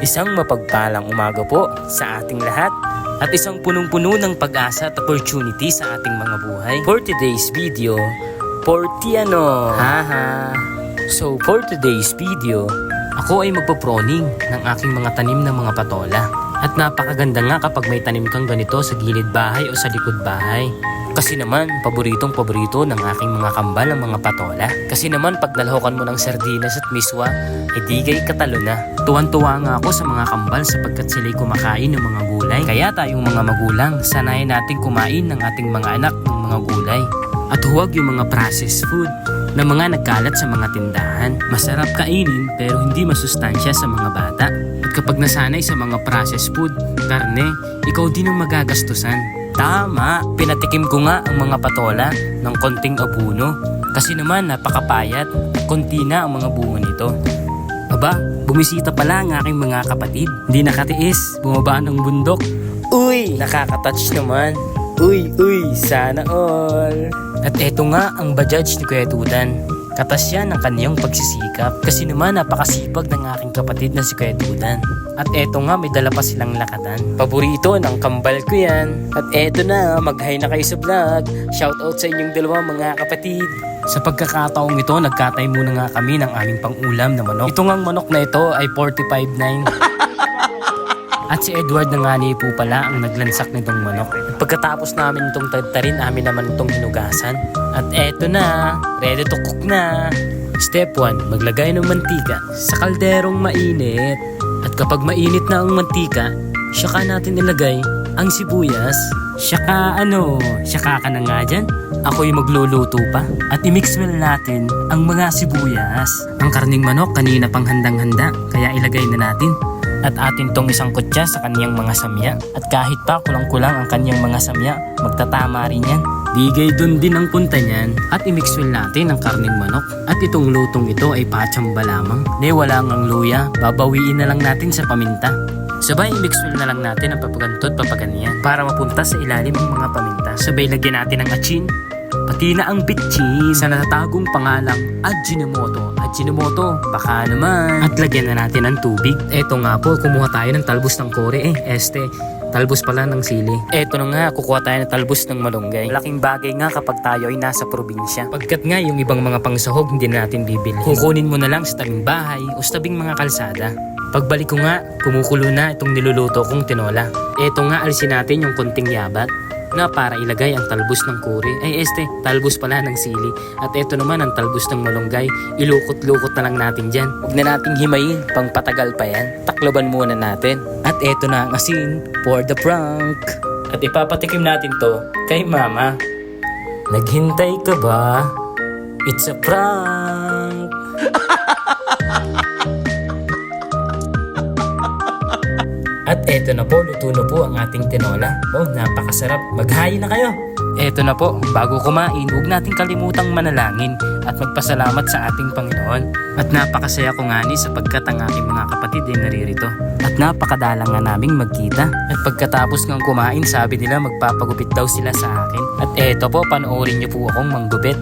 Isang mapagpalang umaga po sa ating lahat at isang punong-puno ng pag-asa at opportunity sa ating mga buhay. For today's video, Portiano! Haha! So for today's video, ako ay magpo-proning ng aking mga tanim na mga patola. At napakaganda nga kapag may tanim kang ganito sa gilid bahay o sa likod bahay. Kasi naman, paboritong-paborito ng aking mga kambal ang mga patola. Kasi naman, pag nalhokan mo ng sardinas at miswa, di kay katalo na. Tuwan-tuwa nga ako sa mga kambal sapagkat sila'y kumakain ng mga gulay. Kaya tayong mga magulang, sanayin natin kumain ng ating mga anak ng mga gulay. At huwag yung mga processed food na mga nagkalat sa mga tindahan. Masarap kainin pero hindi masustansya sa mga bata. At kapag nasanay sa mga processed food, karne, ikaw din ang magagastusan. Tama, pinatikim ko nga ang mga patola ng konting abuno. Kasi naman napakapayat, konti na ang mga bunga nito. Aba, bumisita pala ang aking mga kapatid. Hindi nakatiis, bumaba ng bundok. Uy, nakaka-touch naman. Uy, sana all. At eto nga ang Bajaj ni Kuya Dudan. Katas yan ang kaniyang pagsisikap. Kasi naman napakasipag ng aking kapatid na si Kuya Dudan. At eto nga may dala pa silang lakatan. Paborito ng kambal ko yan. At eto na, mag-hi na kayo sa vlog. Shoutout sa inyong dalawa mga kapatid. Sa pagkakataong ito, nagkatay muna nga kami ng aming pang-ulam na manok. Ito ngang manok na ito ay 45.9. At si Edward na nga po pala ang naglansak nitong manok. At pagkatapos namin itong tagtarin, namin naman itong hinugasan. At eto na, ready to cook na. Step 1, maglagay ng mantika sa kalderong mainit. At kapag mainit na ang mantika, saka natin ilagay ang sibuyas. Saka ka na nga dyan. Ako'y magluluto pa. At i-mix well natin ang mga sibuyas. Ang karning manok kanina pang handang-handa, kaya ilagay na natin. At atin tong isang kutsa sa kaniyang mga samya. At kahit pa kulang-kulang ang kaniyang mga samya, magtatama rin yan. Bigay dun din ang punta niyan. At i-mix well natin ang karning manok. At itong lutong ito ay patsamba lamang. Wala ngang luya, babawiin na lang natin sa paminta. Sabay i-mix well na lang natin ang papagantod papaganyan para mapunta sa ilalim ang mga paminta. Sabay lagyan natin ang atsin, pati na ang bitchin sa natatagong pangalang Ajinomoto. Ajinomoto, baka naman. At lagyan na natin ng tubig. Eto nga po, kumuha tayo ng talbos ng kore. Talbos pala ng sili. Eto na nga, kukuha tayo ng talbos ng malunggay. Malaking bagay nga kapag tayo ay nasa probinsya. Pagkat nga yung ibang mga pangsahog hindi na natin bibili. Kukunin mo na lang sa tabing bahay o sa tabing mga kalsada. Pagbalik ko nga, kumukulo na itong niluluto kong tinola. Eto nga, alisin natin yung konting yabat na para ilagay ang talbos ng kore. Talbos pala ng sili. At eto naman ang talbos ng malunggay. Ilukot-lukot na lang natin dyan. Huwag na nating himayin, pang patagal pa yan. Takloban muna natin. At eto na ang asin for the prank. At ipapatikim natin to kay mama. Naghintay ka ba? It's a prank! At eto na po, luto na po ang ating tinola. Napakasarap. Mag-hi na kayo. Eto na po, bago kumain, huwag nating kalimutang manalangin at magpasalamat sa ating Panginoon. At napakasaya ko nga ni sapagkat ang aking mga kapatid ay naririto. At napakadalang nga naming magkita. At pagkatapos ng kumain, sabi nila magpapagupit daw sila sa akin. At eto po, panoorin niyo po akong manggupit.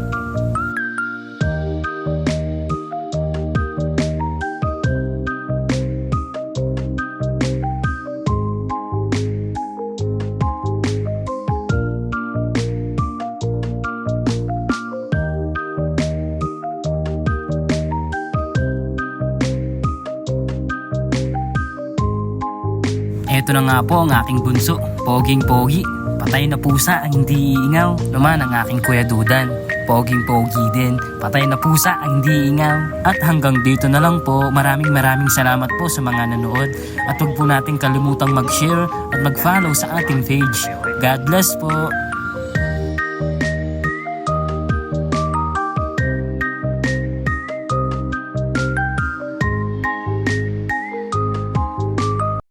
Ito na nga po ang aking bunso, poging-pogi, patay na pusa ang hindi iingaw. Naman ang aking Kuya Dudan, poging-pogi din, patay na pusa ang hindi iingaw. At hanggang dito na lang po, maraming salamat po sa mga nanood. At huwag po natin kalimutang mag-share at mag-follow sa ating page. God bless po!